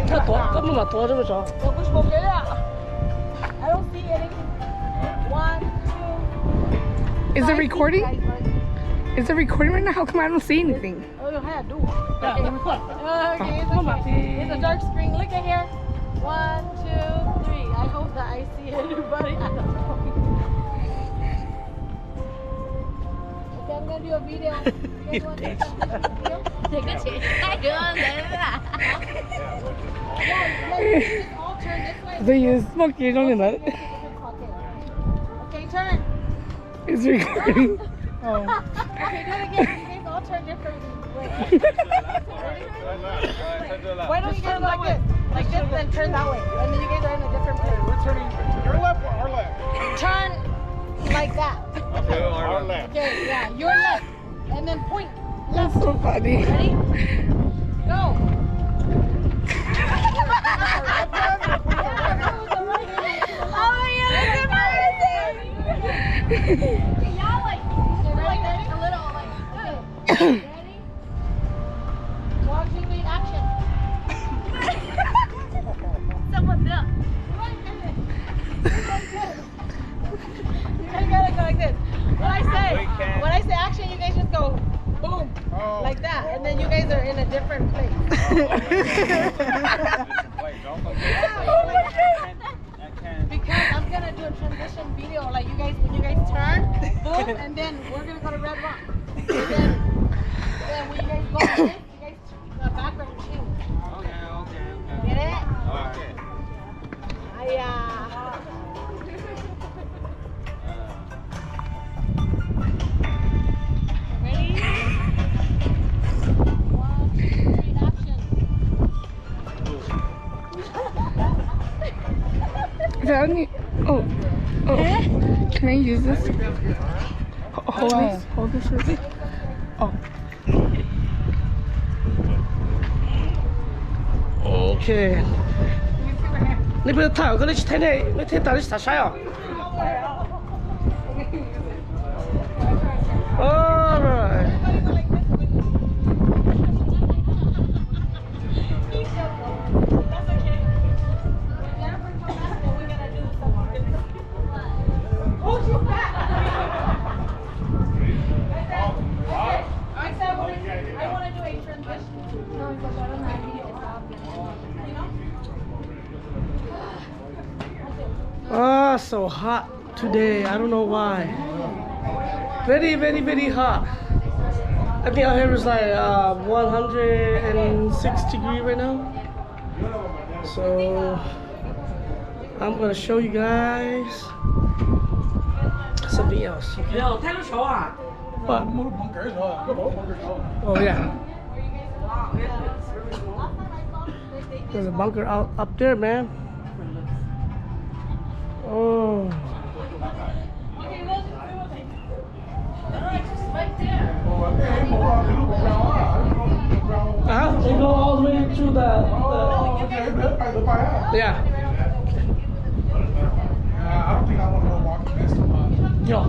它多根本嘛多这么少。我不是我给了。I don't see anything. 1, 2. Is it recording? Is it recording right now? How come I don't see anything? Oh, you had to do. Okay, it's okay. It's a dark screen. Look at here. 1, 2, 3. I hope that I see everybody. I don't know. Okay, I'm gonna do a video. You guys want to take a video? Thì cái chị thấy chưa đấy là Let's all turn this way. They use smoky on it. Okay, turn. It's recording. Oh. Okay, do it again. You guys all turn different ways. Why don't you guys go like this? Like this, then turn that way. And then you guys are in a different place. We're turning your left or our left? Turn like that. Okay, our left. Okay, yeah, your left. And then point left. That's so funny. Ready? Go. oh my god, that's embarrassing. Y'all like a little like Okay. Ready? Watching the action. someone did. You guys gotta go like this. When I say action, you guys just go boom, like that, and then you guys are in a different place. Because I'm gonna do a transition video, like you guys, when you guys turn, boom, and then we're gonna go to Red Rock. And then when you guys go like this, you guys the background change. Get it? Ready? 1, 2, 3, action. Oh. Can I use this? Hold this. Hold this for me. Oh. Okay. 你不要太好，你去睇睇，你睇到底啥啥啊？Alright. Ah, so hot today. I don't know why. Very, very, very hot. I think out here is like 106 degrees right now. So I'm gonna show you guys something else. Okay? What? Oh yeah. There's a bunker out up there, man. Oh. You go all the way to the yeah. I don't think I want to go walking past the Yo.